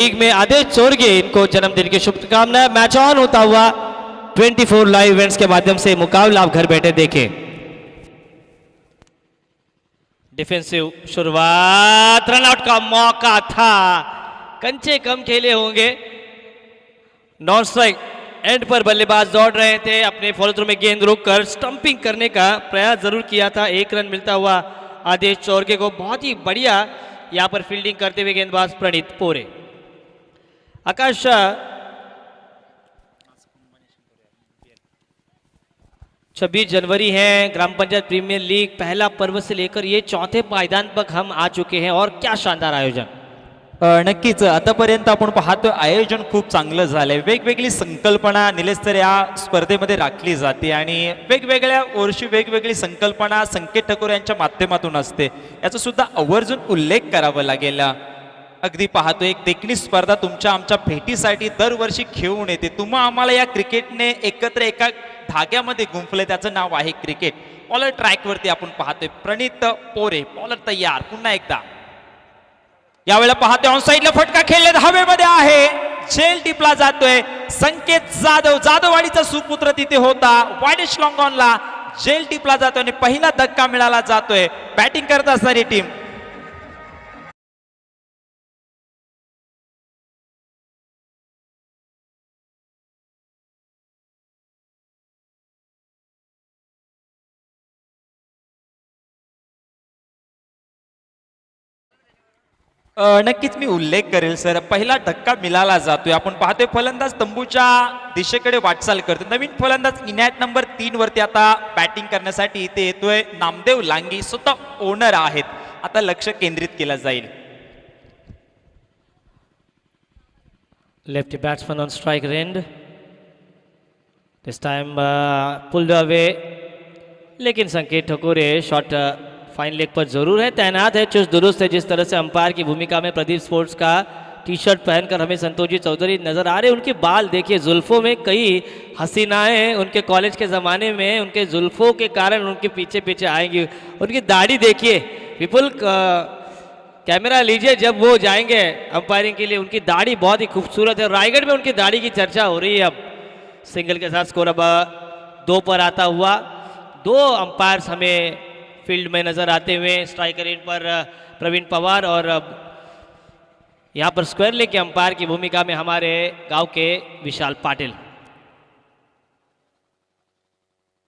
League में आदेश चोरगे इनको जन्मदिन की शुभकामनाएं। मैच ऑन होता हुआ 24 लाइव इवेंट्स के माध्यम से मुकाबला आप घर बैठे देखें। डिफेंसिव शुरुआत, रनआउट का मौका था, कंचे कम खेले होंगे। नॉन स्ट्राइक एंड पर बल्लेबाज दौड़ रहे थे, अपने फॉलो थ्रू में गेंद रोककर स्टंपिंग करने का प्रयास जरूर किया था। एक रन मिलता हुआ आदेश चोरगे को। बहुत ही बढ़िया यहां पर फील्डिंग करते हुए गेंदबाज प्रणीत पोरे। आकाश 26 जनवरी है, ग्राम पंचायत प्रीमियर लीग पहला पर्व से लेकर ये चौथे पायदान तक हम आ चुके हैं और क्या शानदार आयोजन। नक्कीच आतापर्यंत आपण पाहतो आयोजन खूप चांगलं झालंय। वेगवेगळी संकल्पना निलेश सर या स्पर्धेमध्ये राखली जाते आणि वेगवेगळ्या वर्षी वेगवेगळी संकल्पना संकेत ठाकूर यांच्या माध्यमातून असते, याचा सुद्धा आवर्जून उल्लेख करावा लागेल। अगदी पाहतो एक देखणी स्पर्धा तुमच्या आमच्या भेटीसाठी दरवर्षी खेळून येते। तुम्हा आम्हाला या क्रिकेटने एकत्र एका धाग्यामध्ये गुंफले, त्याचं नाव आहे क्रिकेट। बॉलर ट्रॅकवरती आपण पाहतोय प्रणीत पोरे, बॉलर तयार पुन्हा एकदा। यावेळेला पाहते ऑन साइडला फटका खेळले, हवेमध्ये आहे, झेल टिपला जातोय। संकेत जाधव, जाधववाडीचा सुपुत्र तिथे होता, वाईडिश लॉंग ऑनला झेल टिपला जातोय आणि पहिला धक्का मिळाला जातोय। बॅटिंग करत असणारी टीम नक्कीच मी उल्लेख करेल सर, पहिला धक्का मिळाला जातोय। आपण पाहतोय फलंदाज तंबूच्या दिशेकडे वाटचाल करतो। नवीन फलंदाज इनायत नंबर 3 वरती आता बॅटिंग करण्यासाठी इथे येतोय नामदेव लांगी, स्वतः ओनर आहेत। आता लक्ष केंद्रित केलं जाईल। Lefty batsman on strike range, this time pulled away, लेकिन संकेत ठाकुर शॉट फाइन लेग पर जरूर है, तैनात है, चुस्त दुरुस्त है। जिस तरह से अंपायर की भूमिका में प्रदीप स्पोर्ट्स का टी शर्ट पहनकर हमें संतोष जी चौधरी नजर आ रहे हैं। उनके बाल देखिए, जुल्फों में कई हसीनाएं उनके कॉलेज के ज़माने में उनके जुल्फों के कारण उनके पीछे पीछे आएंगी। उनकी दाढ़ी देखिए, विपुल कैमरा लीजिए, जब वो जाएंगे अंपायरिंग के लिए उनकी दाढ़ी बहुत ही खूबसूरत है। रायगढ़ में उनकी दाढ़ी की चर्चा हो रही है। अब सिंगल के साथ स्कोर अब 2 पर आता हुआ। 2 अंपायर्स हमें फील्ड में नजर आते हुए, स्ट्राइकर एंड पर प्रवीण पवार और यहां पर स्क्वायर लेग के अंपायर की भूमिका में हमारे गांव के विशाल पाटिल।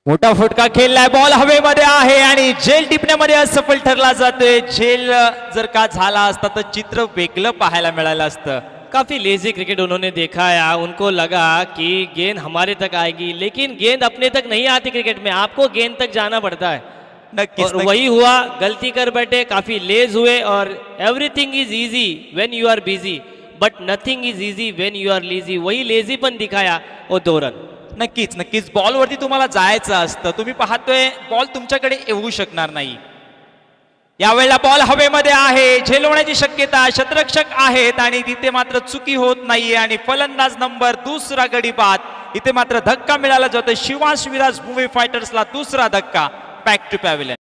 मोठा फटका खेळलाय, बॉल हवेमध्ये आहे आणि झेल टिपण्यामध्ये असफल ठरला जातोय। झेल जर का झाला असता तर चित्र वेगळं पाहायला मिळालं असतं। काफी लेजी क्रिकेट उन्होंने देखा है, उनको लगा कि गेंद हमारे तक आएगी, लेकिन गेंद अपने तक नहीं आती क्रिकेट में, आपको गेंद तक जाना पड़ता है। और वही हुआ, गलती कर बैठे, काफी लेज हुए। और everything is easy when you are busy, but nothing is easy when you are lazy. वही लेजीपन दिखाया और 2 रन। नक्कीच नक्कीच बॉलवरती तुम्हाला जायचं असतं, तुम्ही पाहतोय बॉल तुमच्याकडे येऊ शकणार नाही। यावेळेला बॉल हवेमध्ये आहे, झेल होण्याची शक्यता, शतरक्षक आहेत आणि तिथे मात्र चुकी होत नाहीये आणि फलंदाज नंबर 2 गडी बाद। इथे मात्र धक्का मिळाला जातोय शिवांश विराज मूवी फायटर्सला, 2रा धक्का। Back to pavilion.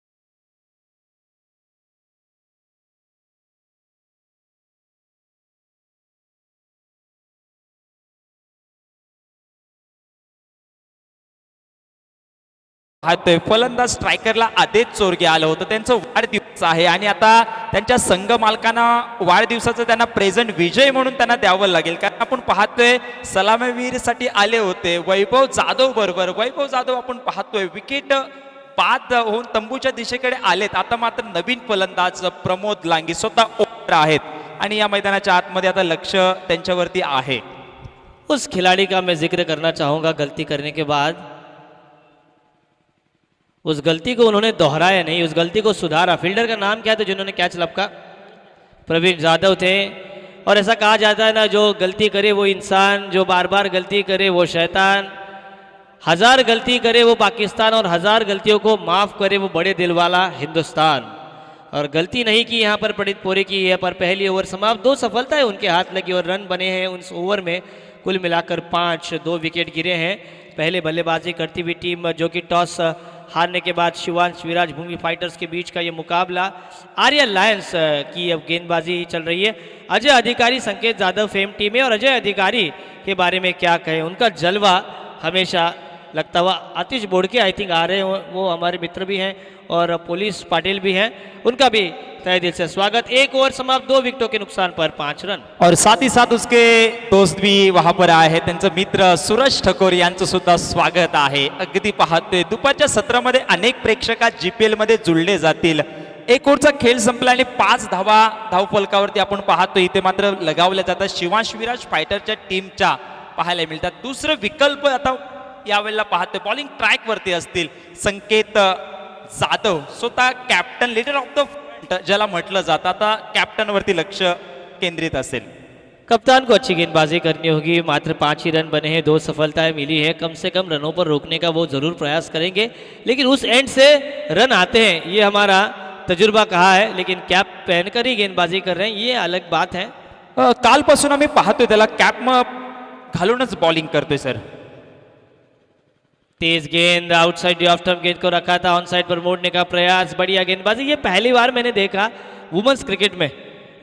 फलंदाज स्ट्रायकरला आदेश चोरगे आलं होतं, त्यांचं वाढदिवस आहे आणि आता त्यांच्या संघ मालकांना वाढदिवसाचं त्यांना प्रेझेंट विजय म्हणून त्यांना द्यावं लागेल। कारण आपण पाहतोय सलामीवीर साठी आले होते वैभव जाधव बरोबर। वैभव जाधव आपण पाहतोय विकेट बाद होऊन तंबूच्या दिशेकडे आलेत। आता मात्र नवीन फलंदाज प्रमोद लांगी स्वतः ओनर आहेत आणि या मैदानाच्या आतमध्ये आता लक्ष त्यांच्यावरती आहे। उस खिलाड़ी का मैं जिक्र करना चाहूंगा, गलती करने के बाद उस गलती को उन्होंने दोहराया नहीं, उस गलती को सुधारा। फील्डर का नाम क्या था जिन्होंने कैच लपका? प्रवीण जाधव थे। और ऐसा कहा जाता है ना, जो गलती करे वो इंसान, जो बार बार गलती करे वो शैतान, 1000 गलती करे वो पाकिस्तान और 1000 गलतियों को माफ़ करे वो बड़े दिल वाला हिंदुस्तान। और गलती नहीं की यहाँ पर प्रणीत पोरे की है, पर पहली ओवर समाप्त, 2 सफलताएं उनके हाथ लगी और रन बने हैं उस ओवर में कुल मिलाकर 5। 2 विकेट गिरे हैं। पहले बल्लेबाजी करती हुई टीम जो कि टॉस हारने के बाद शिवांश विराज भूमि फाइटर्स के बीच का ये मुकाबला। आर्या लायंस की अब गेंदबाजी चल रही है। अजय अधिकारी संकेत जाधव फेम टीम है और अजय अधिकारी के बारे में क्या कहें, उनका जलवा हमेशा लगता हुआ। आतिश बोड़के आई थिंक आ रहे हैं, वो हमारे मित्र भी हैं और पुलिस पाटिल भी हैं, उनका भी तहे दिल से स्वागत। 1 ओवर समाप्त, 2 विकेटों के नुकसान पर 5 रन। और साथ ही साथ उसके दोस्त भी वहां पर आहे, त्यांचं मित्र सूरज ठकोर यांचं सुद्धा स्वागत आहे। अगदी पाहतोय दुपारच्या सत्रामध्ये अनेक प्रेक्षक जीपीएल मध्ये जुळले जातील। 1 ओव्हरचा खेळ संपला आणि 5 धावा धावफलकावरती आपण पाहतोय, इथे मात्र लगावल्या जातात शिवांश विराज फायटरच्या टीमच्या पाहायला मिळतात। दुसरं विकल्प आता यावेळेला पाहतोय बॉलिंग ट्रॅक वरती असतील संकेत जाधव, स्वतः कॅप्टन लीडर ऑफ द ज्याला म्हटलं जातं, आता कॅप्टन वरती लक्ष केंद्रित असेल। कप्तान को अच्छी गेंदबाजी करनी होगी। मात्र 5 ही रन बने हैं, 2 सफलताएं मिली हैं, कम से कम रनों पर रोकने का वो जरूर प्रयास करेंगे, लेकिन उस एंड से रन आते हैं ये हमारा तजुर्बा कहा है। लेकिन कैप पहनकर ही गेंदबाजी कर रहे हैं, ये अलग बात है। कालपासून आम्ही पाहतोय त्याला कॅप घालूनच बॉलिंग करतोय सर। तेज गेंद आउटसाइड ऑफ स्टंप, गेंद को रखा था ऑन साइड पर मोड़ने का प्रयास, बढ़िया गेंदबाजी। ये पहली बार मैंने देखा वुमेन्स क्रिकेट में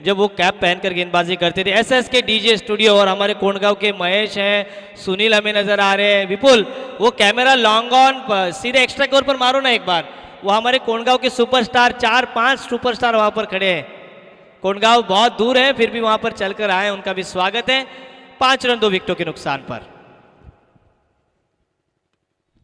जब वो कैप पहनकर गेंदबाजी करते थे। एसएस के डीजे स्टूडियो और हमारे कोंडगांव के महेश हैं, सुनील हमें नजर आ रहे हैं, विपुल वो कैमरा लॉन्ग ऑन पर सीधे एक्स्ट्रा कवर पर मारो ना एक बार। वो हमारे कोंडगांव के सुपरस्टार 4-5 सुपरस्टार वहां पर खड़े हैं। कोंडगांव बहुत दूर है फिर भी वहां पर चलकर आए, उनका भी स्वागत है। 5 रन 2 विकेटों के नुकसान पर।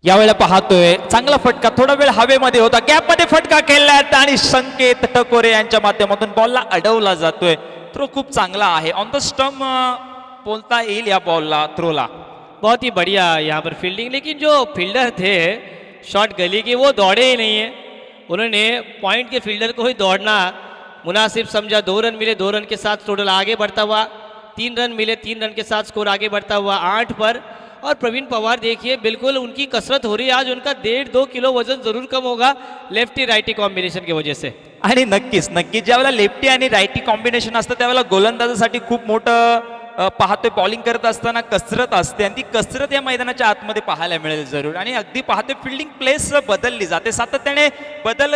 यावेळेला पाहतोय चांगला फटका, थोडा वेळ हवेमध्ये होता, गॅप मध्ये फटका खेळलाय आणि संकेत टकोरे यांच्या माध्यमातून बॉलला अडवला जातोय। थ्रो खूप चांगला आहे, ऑन द स्टंप बोलता येईल या बॉलला, थ्रोला। बहुत ही बढ़िया यहाँ पर फील्डिंग, लेकिन जो फील्डर थे शॉट गली के वो दौड़े ही नहीं है। उन्होंने पॉइंट के फील्डर को ही दौड़ना मुनासिब समझा। 2 रन मिले, 2 रन के साथ टोटल आगे बढ़ता हुआ, 3 रन मिले, 3 रन के साथ स्कोर आगे बढ़ता हुआ 8 पर। और प्रवीण पवार देखिए बिल्कुल उनकी कसरत हो रही है आज, उनका 1.5-2 किलो वजन जरूर कम होगा लेफ्टी राइटी कॉम्बिनेशन की वजह से। आणि नक्कीच नक्कीच ज्यावेळेला लेफ्टी आणि राईटी कॉम्बिनेशन असतं त्यावेळेला गोलंदाजासाठी खूप मोठं पाहतोय बॉलिंग करत असताना कसरत असते आणि ती कसरत या मैदानाच्या आतमध्ये पाहायला मिळेल जरूर। आणि अगदी पाहतोय फिल्डिंग प्लेस बदलली जाते, सातत्याने बदल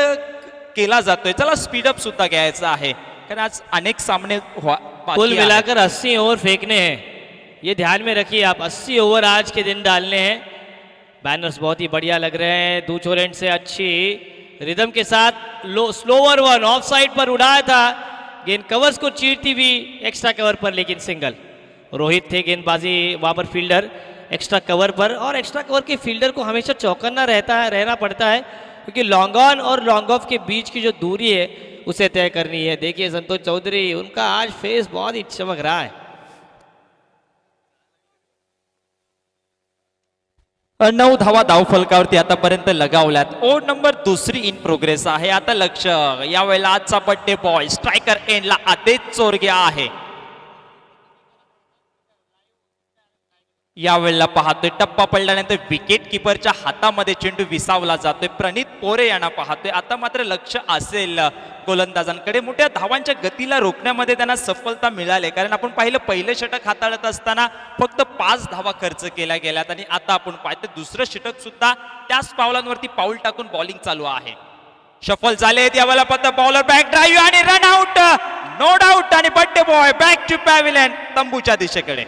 केला जातोय। चला स्पीडअप सुद्धा घ्यायचा आहे कारण आज अनेक सामने कुल मिलाकर 80 ओवर फेंकने हैं, ये ध्यान में रखिए आप। 80 ओवर आज के दिन डालने हैं। बैनर्स बहुत ही बढ़िया लग रहे हैं, दूचोर एंड से अच्छी रिदम के साथ स्लोवर वन ऑफ साइड पर उड़ाया था, गेंद कवर्स को चीरती हुई एक्स्ट्रा कवर पर, लेकिन सिंगल। रोहित थे गेंदबाजी वहाँ पर फील्डर एक्स्ट्रा कवर पर, और एक्स्ट्रा कवर के फील्डर को हमेशा चौकन्ना रहना पड़ता है क्योंकि लॉन्ग ऑन और लॉन्ग ऑफ के बीच की जो दूरी है उसे तय करनी है। देखिए संतोष चौधरी, उनका आज फेस बहुत ही चमक रहा है। 9 धावा धावफलकावरती आतापर्यंत लगावल्यात। ओव्हर नंबर 2 इन प्रोग्रेस आहे। आता लक्ष यावेळेला आजचा बर्थडे बॉय स्ट्रायकर एंडला आदेश चोरग्या आहे। यावेळेला पाहतोय टप्पा पडल्यानंतर विकेट किपरच्या हातामध्ये चेंडू विसावला जातोय, प्रणित पोरे यांना पाहतोय। आता मात्र लक्ष असेल गोलंदाजांकडे, मोठ्या धावांच्या गतीला रोखण्यामध्ये त्यांना सफलता मिळाली, कारण आपण पाहिलं पहिलं षटक हाताळत असताना फक्त 5 धावा खर्च केल्या गेल्यात आणि आता आपण पाहतोय दुसरं षटक सुद्धा त्याच पावलांवरती पाऊल टाकून बॉलिंग चालू आहे। शफल झाले यावेळेला पत्ता, बॉलर बॅक ड्राईव्ह आणि रन आउट, नो डाऊट, आणि birthday boy back to pavilion तंबूच्या दिशेकडे।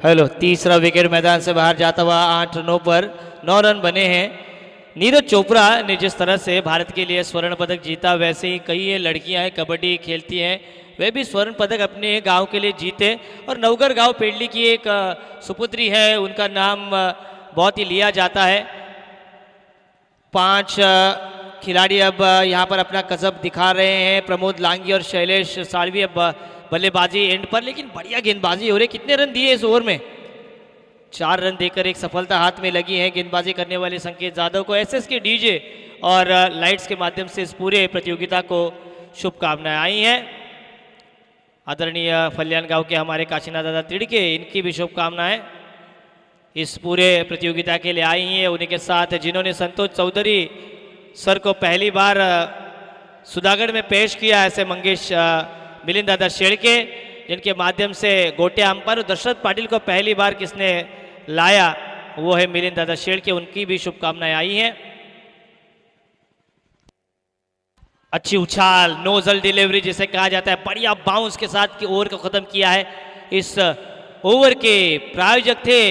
हेलो, तीसरा विकेट मैदान से बाहर जाता हुआ 8 रनों पर 9 रन बने हैं। नीरज चोपड़ा ने जिस तरह से भारत के लिए स्वर्ण पदक जीता, वैसे ही कई लड़कियां हैं कबड्डी खेलती हैं, वे भी स्वर्ण पदक अपने गांव के लिए जीते। और नवगर गांव पेडली की एक सुपुत्री है, उनका नाम बहुत ही लिया जाता है। 5 खिलाड़ी अब यहाँ पर अपना कसब दिखा रहे हैं, प्रमोद लांगी और शैलेश साळवी अब बल्लेबाजी एंड पर, लेकिन बढ़िया गेंदबाजी हो रही। कितने रन दिए इस ओवर में? 4 रन देकर एक सफलता हाथ में लगी है गेंदबाजी करने वाले संकेत जाधव को। एसएस के डीजे और लाइट्स के माध्यम से इस पूरे प्रतियोगिता को शुभकामनाएं आई हैं। आदरणीय फल्यान गांव के हमारे काशीनाथ दादा तिड़के, इनकी भी शुभकामनाएं इस पूरे प्रतियोगिता के लिए आई हैं। उन्हीं के साथ जिन्होंने संतोष चौधरी सर को पहली बार सुधागढ़ में पेश किया, ऐसे मंगेश मिलिंद दादा शेड़के, जिनके माध्यम से गोटे अंपायर दशरथ पाटिल को पहली बार किसने लाया, वो है मिलिंद दादा शेड़के, उनकी भी शुभकामनाएं आई हैं। अच्छी उछाल, नोजल डिलीवरी जिसे कहा जाता है, बढ़िया बाउंस के साथ की ओवर को खत्म किया है। इस ओवर के प्रायोजक थे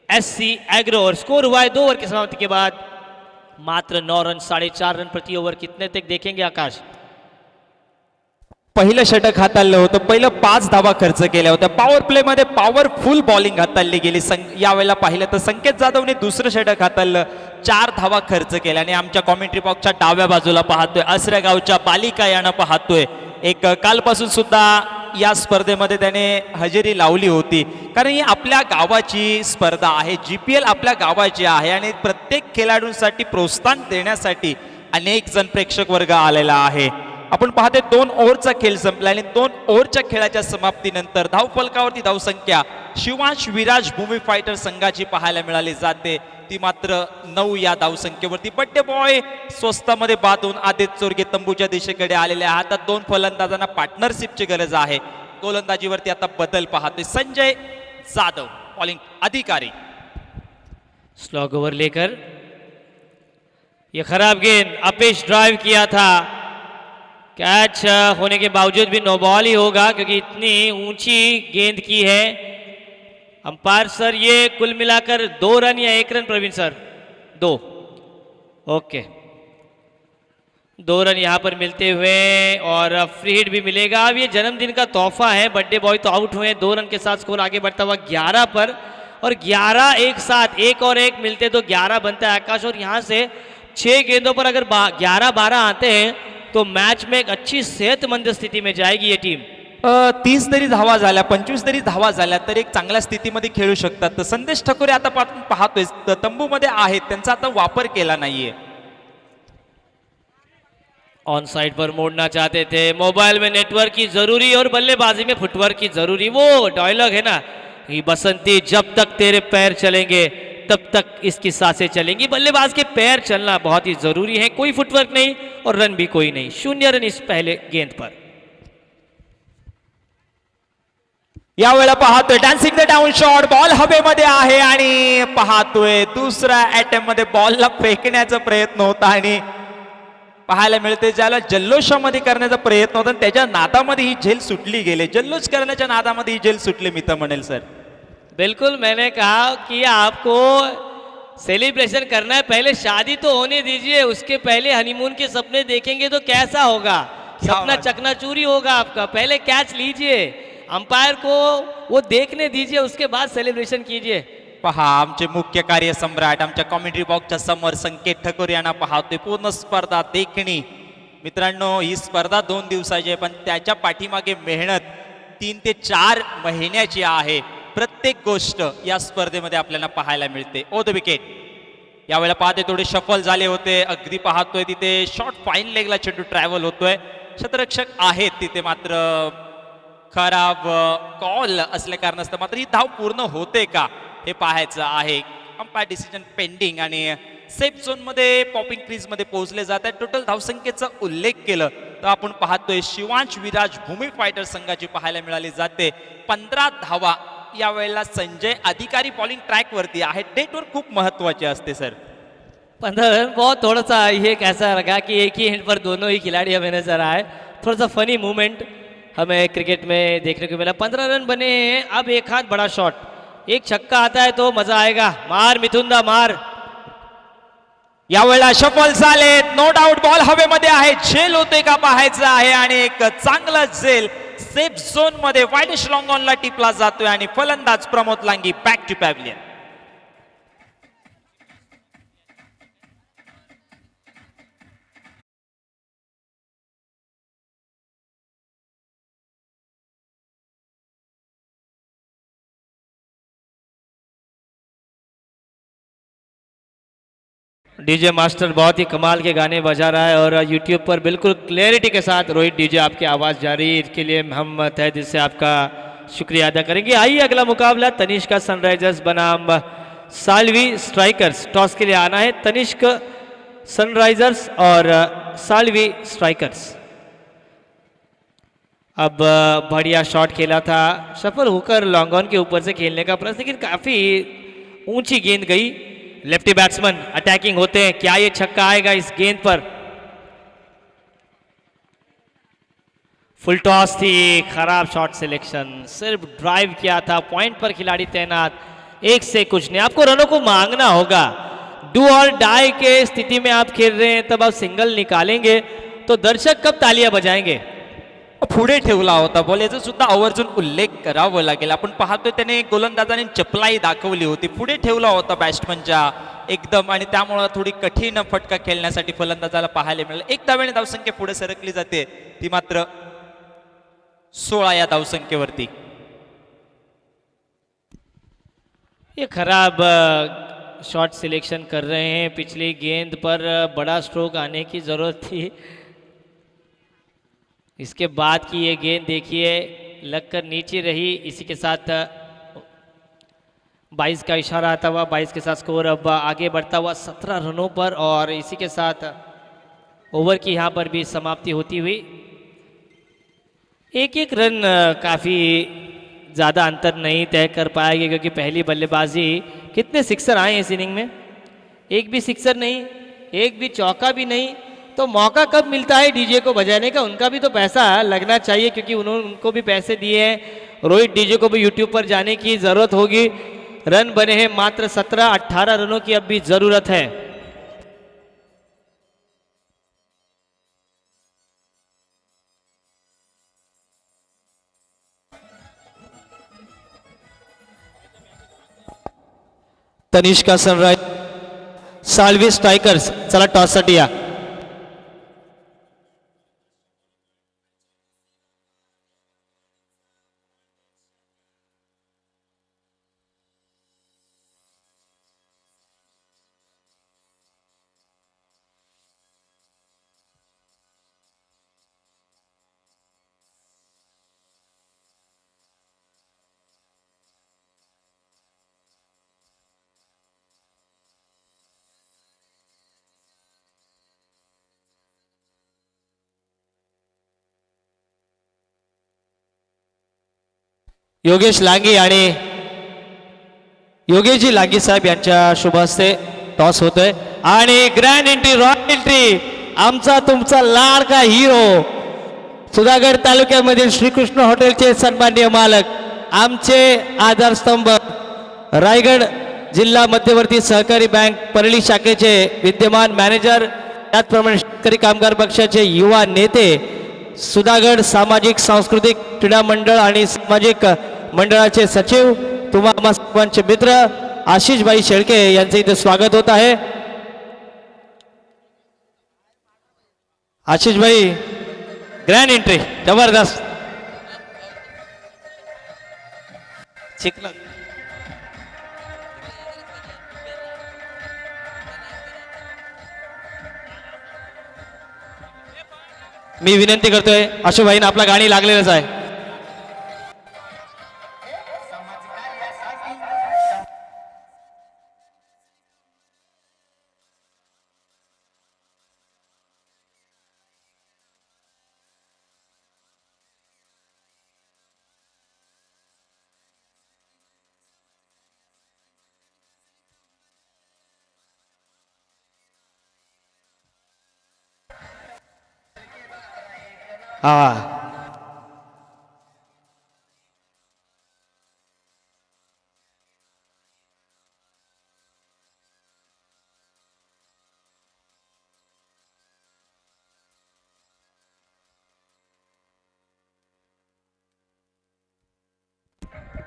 एससी एग्रो और स्कोर हुआ है 2 ओवर की समाप्ति के बाद मात्र 9 रन, 4.5 रन प्रति ओवर। कितने तक देखेंगे आकाश? पहिलं षटक हाताळलं होतं, पहिलं 5 धावा खर्च केल्या होत्या, पॉवर प्ले मध्ये पॉवरफुल बॉलिंग हाताळली गेली। यावेळेला पाहिलं तर संकेत जाधवने दुसरं षटक हाताळलं, 4 धावा खर्च केल्या आणि आमच्या कॉमेंट्री बॉक्सच्या डाव्या बाजूला पाहतोय असऱ्या गावच्या बालिका यानं पाहतोय, एक कालपासून सुद्धा या स्पर्धेमध्ये त्याने हजेरी लावली होती, कारण ही आपल्या गावाची स्पर्धा आहे, जीपीएल आपल्या गावाची आहे आणि प्रत्येक खेळाडूंसाठी प्रोत्साहन देण्यासाठी अनेक जण प्रेक्षक वर्ग आलेला आहे। आपण पाहते 2 ओव्हरचा खेळ संपला आणि 2 ओव्हरच्या खेळाच्या समाप्तीनंतर धावफलकावरती धावसंख्या शिवांश विराज भूमी फायटर संघाची पाहायला मिळाली जाते, ती मात्र 9 या धावसंख्येवरती। बड्डे बॉय स्वस्तामध्ये बाद होऊन आदित्य चोरगे तंबूच्या दिशेकडे आलेले आहे। आता 2 फलंदाजांना पार्टनरशिपची गरज आहे। गोलंदाजीवरती आता बदल पाहतोय संजय जाधव, बॉलिंग अधिकारी। स्लॉग ओवर लेकर ये खराब गेंद, अपेश ड्राइव किया था, कैच होने के बावजूद भी नो बॉल ही होगा क्योंकि इतनी ऊंची गेंद की है। अंपायर सर ये कुल मिलाकर 2 रन या 1 run? Praveen sir 2, okay 2 run यहाँ पर मिलते हुए और फ्री हिट भी मिलेगा। अब ये जन्मदिन का तोहफा है, बर्थडे बॉय तो आउट हुए, 2 रन के साथ स्कोर आगे बढ़ता हुआ 11 पर, और 11 एक साथ, 1 और 1 मिलते तो 11 बनता है आकाश। और यहाँ से 6 गेंदों पर अगर 11-12 आते हैं तो मैच में एक अच्छी सेहतमंद स्थिति में जाएगी ये टीम। 30 तरी धावा झाल्या, 25 तरी धावा झाल्या तर एक चांगल्या स्थितीमध्ये खेळू शकतात। तर संदेश ठाकूर आता पाहतोय तंबूमध्ये आहेत, त्यांचा आता वापर केला नाहीये। ऑन साइड पर मोड़ना चाहते थे, मोबाइल में नेटवर्क की जरूरी और बल्लेबाजी में फुटवर्क की जरूरी। वो डायलॉग है ना, ये बसंती जब तक तेरे पैर चलेंगे तब तक इसकी सांसें चलेंगी। बल्लेबाज के पैर चलना बहुत ही जरूरी है, कोई फुटवर्क नहीं और रन भी कोई नहीं। 0 रन इस पहले गेंद पर। यावेळेला पाहतोय dancing the down shot, ball हवेमध्ये आहे आणि पाहतोय दुसऱ्या अटेम्प्ट मध्ये बॉलला फेकण्याचा प्रयत्न होता आणि पाहायला मिळते ज्याला जल्लोषामध्ये करण्याचा प्रयत्न होता त्याच्या नादामध्ये ही झेल सुटली गेली। जल्लोष करण्याच्या नादामध्ये ही झेल सुटली, मी तर म्हणेल सर। बिल्कुल, मैंने कहा कि आपको सेलिब्रेशन करना है, पहले शादी तो होने दीजिए, उसके पहले हनीमून के सपने देखेंगे तो कैसा होगा? सपना चकनाचूरी होगा आपका। पहले कैच लीजिए, अंपायर को वो देखने दीजिए, उसके बाद सेलिब्रेशन कीजिए। पहा आमचे मुख्य कार्य सम्राट आमच्या कॉमेंट्री बॉक्सच्या समोर संकेत ठाकूर यांना पाहतोय। पूर्ण स्पर्धा देखणी मित्रांनो, ही स्पर्धा 2 दिवसाची आहे पण त्याच्या पाठीमागे मेहनत 3 ते 4 महिन्याची आहे। प्रत्येक गोष्ट या स्पर्धेमध्ये आपल्याला पाहायला मिळते। ओ द विकेट यावेळेला पाहते थोडे शफल झाले होते, अगदी पाहतोय तिथे शॉर्ट फाईन लेगला चेंडू ट्रॅव्हल होतोय, क्षेत्ररक्षक आहेत तिथे, मात्र खराब कॉल असल्या कारणास्तव मात्र ही धाव पूर्ण होते का हे पाहायचं आहे। अंपायर डिसिजन पेंडिंग आणि सेफ झोन मध्ये पॉपिंग क्रीज मध्ये पोहोचले जात आहे। टोटल धावसंख्येचा उल्लेख केलं तर आपण पाहतोय शिवांश विराज भूमी फायटर संघाची पाहायला मिळाली जाते 15 धावा। यावेळेला संजय अधिकारी बॉलिंग ट्रॅक वरती आहे, डेटवर खूप महत्वाचे असते सर। 15 रन बहुत थोड़ा सा ये कैसा लगा कि एक ही हिट पर दोनों ही खिलाड़ी हमें नजर आए, थोड़ा सा फनी मूवमेंट हमें क्रिकेट में देखने को मिला। 15 रन बने हैं, अब एक हाथ बड़ा शॉट, एक छक्का आता है तो मजा आएगा। मार मिथुंदा मार। यावेळेला शफल झालेत, नो डाऊट बॉल हवेमध्ये आहे, झेल होते का पाहायचं आहे आणि एक चांगला झेल सेफ झोन मध्ये वाईडिश लॉंग ऑन ला टिपला जातोय आणि फलंदाज Pramod Langi back to pavilion. DJ master बहुत ही कमाल के गाने बजा रहा है और यूट्यूब पर बिल्कुल क्लैरिटी के साथ रोहित डीजे आपकी आवाज़ जा रही है, इसके लिए हम तहे दिल से आपका शुक्रिया अदा करेंगे। आइए अगला मुकाबला तनिष्क सनराइजर्स बनाम साल्वी स्ट्राइकर्स। टॉस के लिए आना है तनिष्क सनराइजर्स और साल्वी स्ट्राइकर्स। अब बढ़िया शॉट खेला था, सफल होकर लॉन्ग ऑन के ऊपर से खेलने का प्रयास, लेकिन काफ़ी ऊंची गेंद गई। लेफ्टी बैट्समैन अटैकिंग होते हैं, क्या ये छक्का आएगा इस गेंद पर? फुल टॉस थी, खराब शॉट सिलेक्शन, सिर्फ ड्राइव किया था, पॉइंट पर खिलाड़ी तैनात, एक से कुछ नहीं। आपको रनों को मांगना होगा, डू और डाई के स्थिति में आप खेल रहे हैं, तब आप सिंगल निकालेंगे तो दर्शक कब तालियां बजाएंगे? पुढे ठेवला होता बॉल, याचा सुद्धा आवर्जून उल्लेख करावा लागेल। आपण पाहतोय त्याने गोलंदाजाने चपलाई दाखवली होती, पुढे ठेवला होता बॅट्समनच्या एकदम, आणि त्यामुळे थोडी कठीण फटका खेळण्यासाठी फलंदाजाला पाहायला मिळालं। एक धावेने धावसंख्या पुढे सरकली जाते, ती मात्र 16 या धावसंख्येवरती। ये खराब शॉट सिलेक्शन कर रहे हैं, पिछली गेंद पर बड़ा स्ट्रोक आने की जरूरत थी। इसके बाद की ये गेंद देखिए लगकर नीचे रही, इसी के साथ 22 का इशारा आता हुआ, 22 के साथ स्कोर अब आगे बढ़ता हुआ 17 रनों पर, और इसी के साथ ओवर की यहाँ पर भी समाप्ति होती हुई। एक एक रन काफ़ी ज़्यादा अंतर नहीं तय कर पाएंगे, क्योंकि पहली बल्लेबाजी कितने सिक्सर आए इस इनिंग में? एक भी सिक्सर नहीं, एक भी चौका भी नहीं, तो मौका कब मिलता है डीजे को बजाने का? उनका भी तो पैसा लगना चाहिए, क्योंकि उन्होंने उनको भी पैसे दिए हैं। रोहित डीजे को भी यूट्यूब पर जाने की ज़रूरत होगी। रन बने हैं मात्र 17-18 रनों की अब भी ज़रूरत है। तनिष्क सनराइज साल्वी स्ट्राइकर्स, चला टॉससाठी या। योगेश लांगी आणि योगेशजी लांगी साहेब यांच्या शुभ हस्ते टॉस होतोय, आणि ग्रँड एंट्री, रॉयल एंट्री, आमचा तुमचा लाडका हिरो, सुधागड तालुक्यामधील श्रीकृष्ण हॉटेलचे सन्माननीय मालक, आमचे आधारस्तंभ, रायगड जिल्हा मध्यवर्ती सहकारी बँक परळी शाखेचे विद्यमान मॅनेजर, त्याचप्रमाणे शेतकरी कामगार पक्षाचे युवा नेते, सुधागड सामाजिक सांस्कृतिक क्रीडा मंडळ आणि सामाजिक मंडळाचे सचिव, तुम्हा सर्वांचे मित्र आशिषभाई शेळके यांचे इथे स्वागत होत आहे। आशिषभाई, ग्रँड एंट्री, जबरदस्त। चिकन मी विनंती करतोय, आशुभाईंना आपला गाणी लागलेलंच आहे। हा,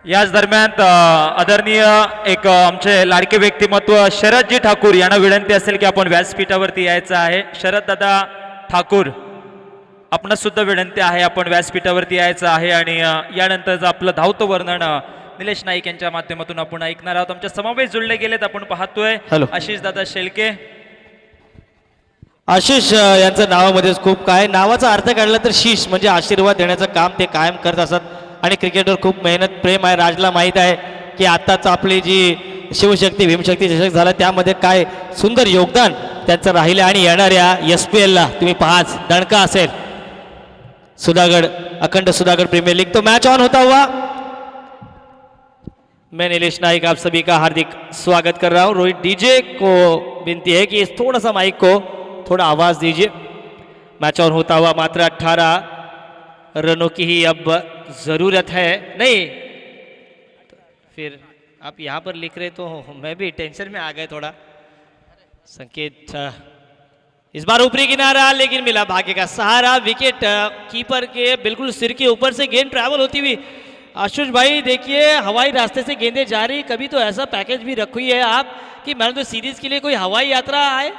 याच दरम्यान आदरणीय एक आमचे लाडके व्यक्तिमत्व शरदजी ठाकूर यांना विनंती असेल की आपण व्यासपीठावरती यायचं आहे। शरद दादा ठाकूर, आपणास सुद्धा विनंती आहे, आपण व्यासपीठावरती यायचं आहे, आणि यानंतरचं आपलं धावतं वर्णन निलेश नाईक यांच्या माध्यमातून आपण ऐकणार आहोत। आमच्या समावेश जुळले गेलेत, आपण पाहतोय आशिष दादा शेळके, आशिष यांचं नावामध्येच खूप काय, नावाचा अर्थ काढला तर शीश म्हणजे आशीर्वाद देण्याचं काम ते कायम करत असत आणि क्रिकेटवर खूप मेहनत प्रेम आहे. राजला माहीत आहे की आत्ताच आपली जी शिवशक्ती भीमशक्ती चषक झाला त्यामध्ये काय सुंदर योगदान त्यांचं राहिलं आणि येणाऱ्या SPLला तुम्ही पाहाच दणका असेल. सुधागढ़ अखंड सुधागढ़ प्रीमियर लीग तो मैच ऑन होता हुआ मैं नीलेश नाइक आप सभी का हार्दिक स्वागत कर रहा हूं. रोहित डीजे को विनती है कि इस थोड़ा सा माइक को थोड़ा आवाज दीजिए. मैच ऑन होता हुआ मात्र 18 रनों की ही अब जरूरत है. नहीं फिर आप यहाँ पर लिख रहे तो मैं भी टेंशन में आ गए थोड़ा. संकेत इस बार ऊपरी किनारा लेकिन मिला भाग्य का सहारा. विकेट कीपर के बिल्कुल सिर के ऊपर से गेंद ट्रैवल होती हुई. आशुष भाई देखिए हवाई रास्ते से गेंदें जा रही. कभी तो ऐसा पैकेज भी रखी है आप कि मैन ऑफ द सीरीज के लिए कोई हवाई यात्रा आए.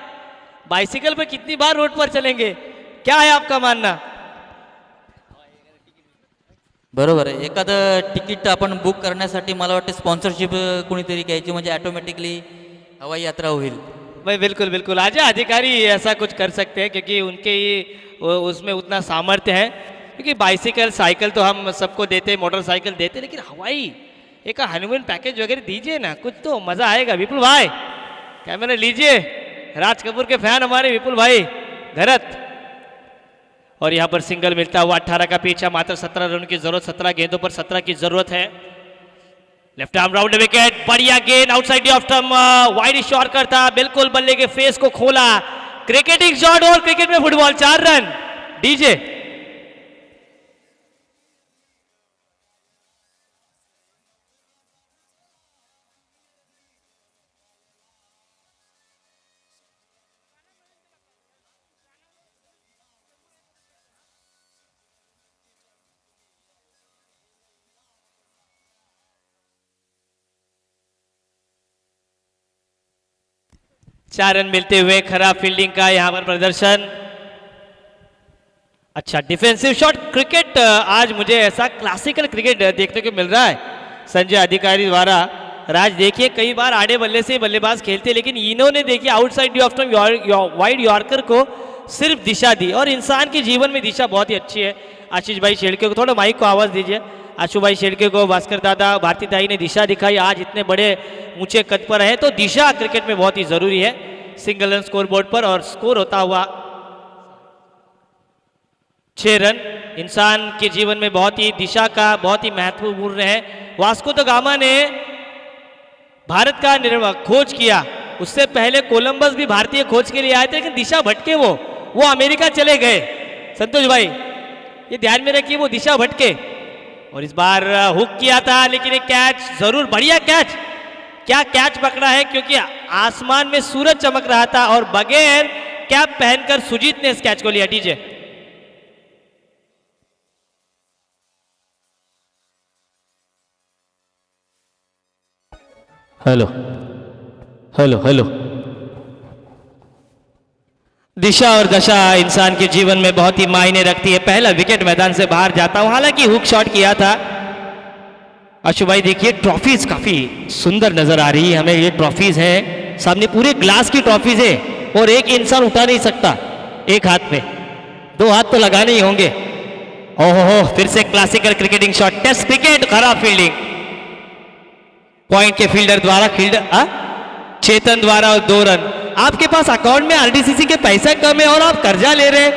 बाइसिकल पर कितनी बार रोड पर चलेंगे, क्या है आपका मानना? बरोबर आहे. एखादं तिकीट आपण बुक करण्यासाठी मला वाटतं स्पॉन्सरशिप कोणीतरी घ्यायची म्हणजे ऑटोमॅटिकली हवाई यात्रा होईल. भाई बिल्कुल बिल्कुल आज अधिकारी ऐसा कुछ कर सकते हैं क्योंकि उनके ही उसमें उतना सामर्थ्य है. क्योंकि बाइसिकल साइकिल तो हम सबको देते, मोटरसाइकिल देते, लेकिन हवाई एक हनीमून पैकेज वगैरह दीजिए ना, कुछ तो मज़ा आएगा. विपुल भाई कैमरा लीजिए. राज कपूर के फैन हमारे विपुल भाई भरत. और यहाँ पर सिंगल मिलता हुआ 18 का पीछा. मात्र 17 रन की जरूरत, 17 गेंदों पर 17 की जरूरत है. लेफ्ट आर्म राउंड विकेट, बढ़िया गेंद outside off stump, wide shot करता, बिल्कुल बल्ले के फेस को खोला. क्रिकेटिंग शॉट और क्रिकेट में फुटबॉल. 4 रन. डीजे चार रन मिलते हुए. खराब फील्डिंग का यहां पर प्रदर्शन. अच्छा डिफेंसिव शॉट. क्रिकेट आज मुझे ऐसा क्लासिकल क्रिकेट देखने को मिल रहा है संजय अधिकारी द्वारा. राज देखिए कई बार आड़े बल्ले से बल्लेबाज खेलते, लेकिन इन्होंने देखिए outside off stump wide yorker को सिर्फ दिशा दी और इंसान के जीवन में दिशा बहुत ही अच्छी है. आशीष भाई शेड़के को थोड़ा माइक को आवाज दीजिए. आशु भाई शेड़के को भास्कर दादा भारती दाई ने दिशा दिखाई. आज इतने बड़े ऊंचे कद पर हैं तो दिशा क्रिकेट में बहुत ही जरूरी है. सिंगल रन स्कोर बोर्ड पर और स्कोर होता हुआ 6 रन. इंसान के जीवन में बहुत ही दिशा का बहुत ही महत्वपूर्ण है. वास्को द गामा ने भारत का निर्माण खोज किया, उससे पहले कोलंबस भी भारतीय खोज के लिए आए थे, लेकिन दिशा भटके वो अमेरिका चले गए. संतोष भाई ये ध्यान में रखिए, वो दिशा भटके. और इस बार हुक किया था लेकिन एक कैच जरूर. बढ़िया कैच. क्या कैच पकड़ा है, क्योंकि आसमान में सूरज चमक रहा था और बगैर कैप पहनकर सुजीत ने इस कैच को लिया. DJ hello hello hello. दिशा और दशा इंसान के जीवन में बहुत ही मायने रखती है. पहला विकेट मैदान से बाहर जाता हूं, हालांकि हुक शॉट किया था. आशु भाई देखिए ट्रॉफीज काफी सुंदर नजर आ रही है हमें. ये ट्रॉफीज है सामने, पूरे ग्लास की ट्रॉफीज है और एक इंसान उठा नहीं सकता एक हाथ में, 2 हाथ तो लगाने ही होंगे. ओहो फिर से classical cricketing shot. Test cricket. खराब फील्डिंग पॉइंट के फील्डर द्वारा. चेतन द्वारा और 2 रन. आपके पास अकाउंट में आरडीसीसी के पैसे कम है और आप कर्जा ले रहे हैं,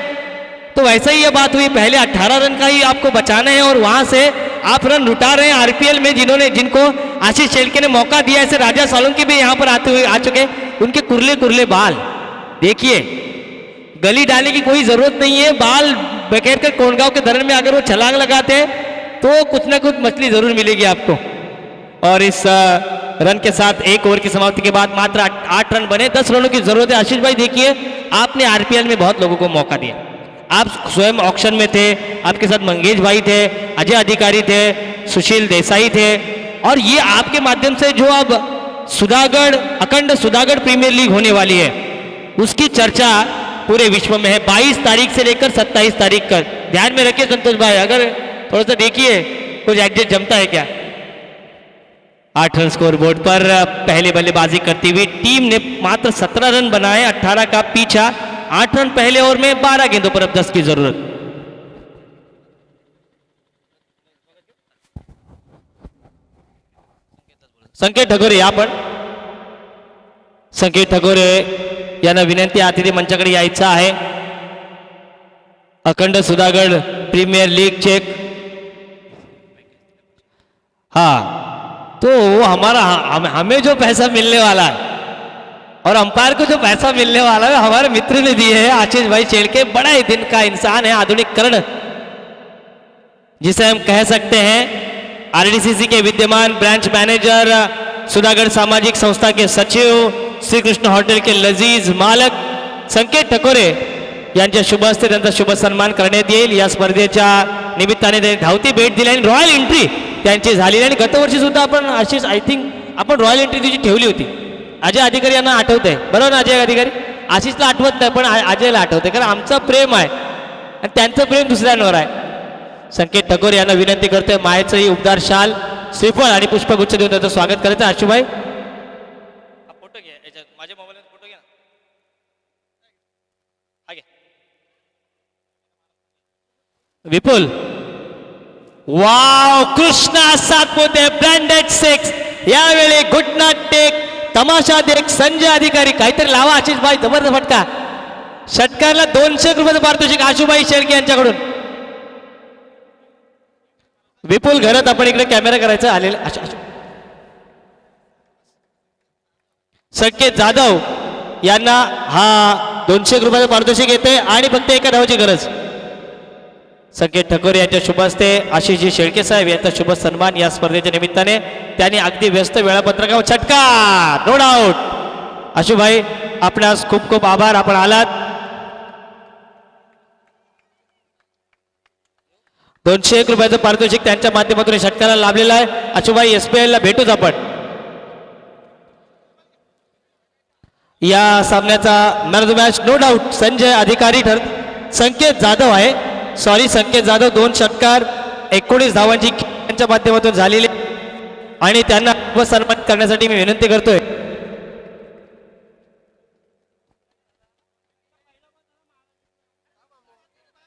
तो वैसे ही ये बात हुई. पहले 18 रन का ही आपको बचाना है और वहां से आप रन लुटा रहे हैं आरपीएल में. जिनको आशीष शेलके ने मौका दिया, ऐसे राजा सोलंकी भी यहां पर आते हुए आ चुके. उनके कुरले कुरले बाल देखिए, गली डालने की कोई जरूरत नहीं है. बाल बगैर कर कोंडगांव के धरण में अगर वो छलांग लगाते तो कुछ ना कुछ मछली जरूर मिलेगी आपको. और इस रन के साथ एक ओवर की समाप्ति के बाद मात्र 8 रन बने. 10 रनों की जरूरत है. आशीष भाई देखिए आपने आरपीएल में बहुत लोगों को मौका दिया, आप स्वयं ऑक्शन में थे, आपके साथ मंगेश भाई थे, अजय अधिकारी थे, सुशील देसाई थे, और ये आपके माध्यम से जो अब सुधागढ़ अखंड सुधागढ़ प्रीमियर लीग होने वाली है उसकी चर्चा पूरे विश्व में है. 22 तारीख से लेकर 27 तारीख तक. ध्यान में रखिए संतोष भाई, अगर थोड़ा सा देखिए कुछ एडजस्ट जमता है क्या. 8 रन स्कोर बोर्ड पर पहले बल्लेबाजी करती हुई टीम ने मात्र 17 रन बनाए. 18 का पीछा 8 रन पहले ओवर में 12 गेंदों पर अब 10 की जरूरत। संकेत ठगोरे आपण संकेत ठगोरे यांना विनंती अतिथी मंचाकडे यायचं आहे। अखंड सुधागढ़ प्रीमियर लीग चेक। हाँ तो वो हमारा हमें जो पैसा मिलने वाला है और अंपायर को जो पैसा मिलने वाला है हमारे मित्र ने दिए है आशीष भाई शेलके। बड़ा ही दिन का इंसान है, आधुनिक कर्ण जिसे हम कह सकते हैं। आरडीसीसी के विद्यमान ब्रांच मैनेजर, सुधागढ़ सामाजिक संस्था के सचिव, श्री कृष्ण हॉटेल के लजीज मालक संकेत ठकोरे यांच्या शुभ हस्ते त्यांचा शुभ सन्मान करण्यात येईल। या स्पर्धेच्या निमित्ताने त्यांनी धावती भेट दिली आणि रॉयल एंट्री त्यांची झालेली आणि गतवर्षी सुद्धा आपण आशिष आय थिंक आपण रॉयल एंट्री तुझी ठेवली होती। अजय अधिकारी यांना आठवत आहे बरोबर ना अजय अधिकारी? आशिषला आठवत नाही पण अजयला आठवते कारण आमचं प्रेम आहे आणि त्यांचं प्रेम दुसऱ्यांवर आहे। संकेत ठकोर यांना विनंती करतोय मायेचं ही उबदार शाल, श्रीफळ आणि पुष्पगुच्छ देऊन त्याचं स्वागत करायचं। आशुभाई फोटो घ्या, याच्यात माझ्या मोबाईलवर फोटो घ्या हा घ्या। विपुल वाव कृष्णा सातपुते ब्रँडेड 6 यावेळी घुटना टेक तमाशा देख संजय अधिकारी काहीतरी लावा आशिष भाई जबरदस्त फटका। षटकारला 200 रुपयाचं पारितोषिक आशुभाई शेळके यांच्याकडून। विपुल घरात आपण इकडे कॅमेरा करायचा आलेला। संकेत जाधव यांना हा 200 रुपयाचं पारितोषिक येते आणि फक्त एका धावाची गरज। संकेत ठकोरे यांच्या शुभ हस्ते आशिषजी शेळके साहेब यांचा शुभ सन्मान या स्पर्धेच्या निमित्ताने। त्यांनी अगदी व्यस्त वेळापत्रकावर छटका नो डाऊट। आशुभाई आपणास खूप खूप आभार, आपण आलात। 201 रुपयाचं पारितोषिक त्यांच्या माध्यमातून षटकाला लाभलेला आहे। आशुभाई एसपीएल ला भेटूच आपण। या सामन्याचा man of the match no doubt Sanjay Adhikari Sanket Jadhav आहे, सॉरी संकेत जाधव 2 षटकार 19 धावांची त्यांच्या माध्यमातून झालेली आणि त्यांना सन्मानित करण्यासाठी मी विनंती करतोय